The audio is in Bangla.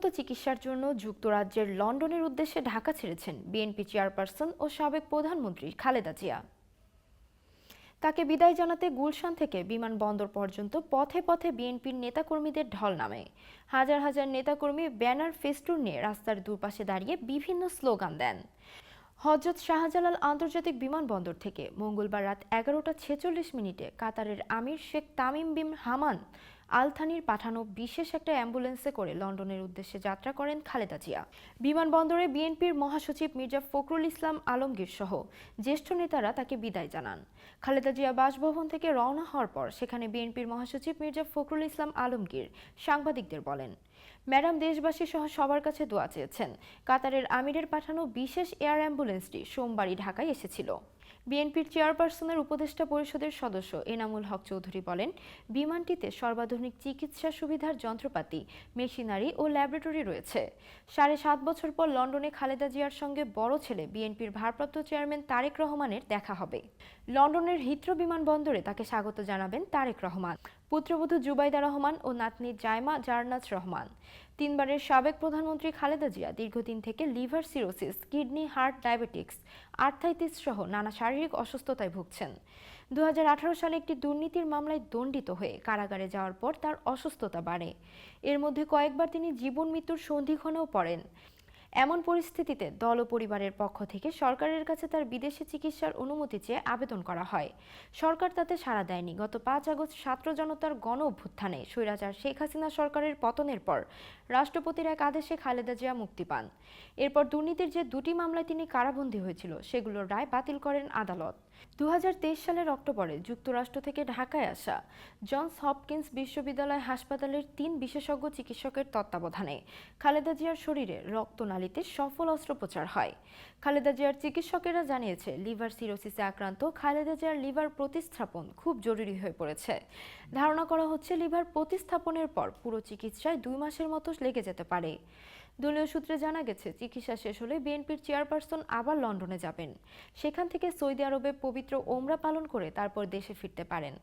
উন্নত চিকিৎসার জন্য যুক্তরাজ্যের লন্ডনের উদ্দেশ্যে ঢাকা ছেড়েছেন বিএনপি চেয়ারপারসন ও সাবেক প্রধানমন্ত্রী খালেদা জিয়া। তাকে বিদায় জানাতে গুলশান থেকে বিমানবন্দর পর্যন্ত পথে পথে বিএনপির নেতাকর্মীদের ঢল নামে। হাজার হাজার নেতাকর্মী ব্যানার ফেস্টুন নিয়ে রাস্তার দুপাশে দাঁড়িয়ে বিভিন্ন স্লোগান দেন। হযরত শাহজালাল আন্তর্জাতিক বিমানবন্দর থেকে মঙ্গলবার রাত 11টা 46 মিনিটে কাতারের আমির শেখ তামিম বিন হামান আল থানির পাঠানো বিশেষ একটা অ্যাম্বুলেন্সে করে লন্ডনের উদ্দেশ্যে যাত্রা করেন খালেদা জিয়া। বিমানবন্দরে বিএনপির মহাসচিব মির্জা ফখরুল ইসলাম আলমগীর সহ জ্যেষ্ঠ নেতারা তাকে বিদায় জানান। খালেদা জিয়া বাসভবন থেকে রওনা হওয়ার পর সেখানে বিএনপির মহাসচিব মির্জা ফখরুল ইসলাম আলমগীর সাংবাদিকদের বলেন, ম্যাডাম দেশবাসী সহ সবার কাছে দোয়া চেয়েছেন। কাতারের আমিরের পাঠানো বিশেষ এয়ার অ্যাম্বুলেন্সটি সোমবারই ঢাকায় এসেছিল। বিএনপির চেয়ারপারসনের উপদেষ্টা পরিষদের সদস্য এনামুল হক চৌধুরী বলেন, বিমানটিতে সর্বাধুনিক চিকিৎসা সুবিধার যন্ত্রপাতি, মেশিনারি ও ল্যাবরেটরি রয়েছে। 7.5 বছর পর লন্ডনে খালেদা জিয়ার সঙ্গে বড় ছেলে বিএনপির ভারপ্রাপ্ত চেয়ারম্যান তারেক রহমানের দেখা হবে। লন্ডনের হিথ্রো বিমানবন্দরে তাকে স্বাগত জানাবেন তারেক রহমান, পুত্রবধূ জুবাইদা রহমান ও নাতনি জায়মা জারনাজ রহমান। 3বারের সাবেক প্রধানমন্ত্রী খালেদা জিয়া দীর্ঘদিন থেকে liver cirrhosis, kidney, heart, diabetics, arthritis সহ নানা শারীরিক অসুস্থতায় ভুগছেন। 2018 সালে একটি দুর্নীতির মামলায় দণ্ডিত হয়ে কারাগারে যাওয়ার পর তার অসুস্থতা বাড়ে। এর মধ্যে কয়েকবার তিনি জীবন মৃত্যুর সন্ধিক্ষণেও পড়েন। এমন পরিস্থিতিতে দল ও পরিবারের পক্ষ থেকে সরকারের কাছে তার বিদেশে চিকিৎসার অনুমতি চেয়ে আবেদন করা হয়। সরকার তাতে সাড়া দেয়নি। গত 5 আগস্ট ছাত্র জনতার গণ অভ্যুত্থানে স্বৈরাচার শেখ হাসিনা সরকারের পতনের পর রাষ্ট্রপতির এক আদেশে খালেদা জিয়া মুক্তি পান। এরপর দুর্নীতির যে 2টি মামলায় তিনি কারাবন্দী হয়েছিল সেগুলোর রায় বাতিল করেন আদালত। 2023 সালের অক্টোবরে যুক্তরাষ্ট্র থেকে ঢাকায় আসা জনস হপকিন্স বিশ্ববিদ্যালয় হাসপাতালের 3 বিশেষজ্ঞ চিকিৎসকের তত্ত্বাবধানে খালেদা জিয়ার শরীরে রক্তনালীতে সফল অস্ত্রোপচার হয়। খালেদা জিয়ার চিকিৎসকেরা জানিয়েছে, লিভার সিরোসিসে আক্রান্ত খালেদা জিয়ার লিভার প্রতিস্থাপন খুব জরুরি হয়ে পড়েছে। ধারণা করা হচ্ছে লিভার প্রতিস্থাপনের পর পুরো চিকিৎসায় 2 মাসের মতো লেগে যেতে পারে। দলীয় সূত্রে জানা গেছে, চিকিৎসা শেষ হলে বিএনপির চেয়ারপারসন আবার লন্ডনে যাবেন। সেখান থেকে সৌদি আরবে পবিত্র ওমরা পালন করে তারপর দেশে ফিরতে পারেন।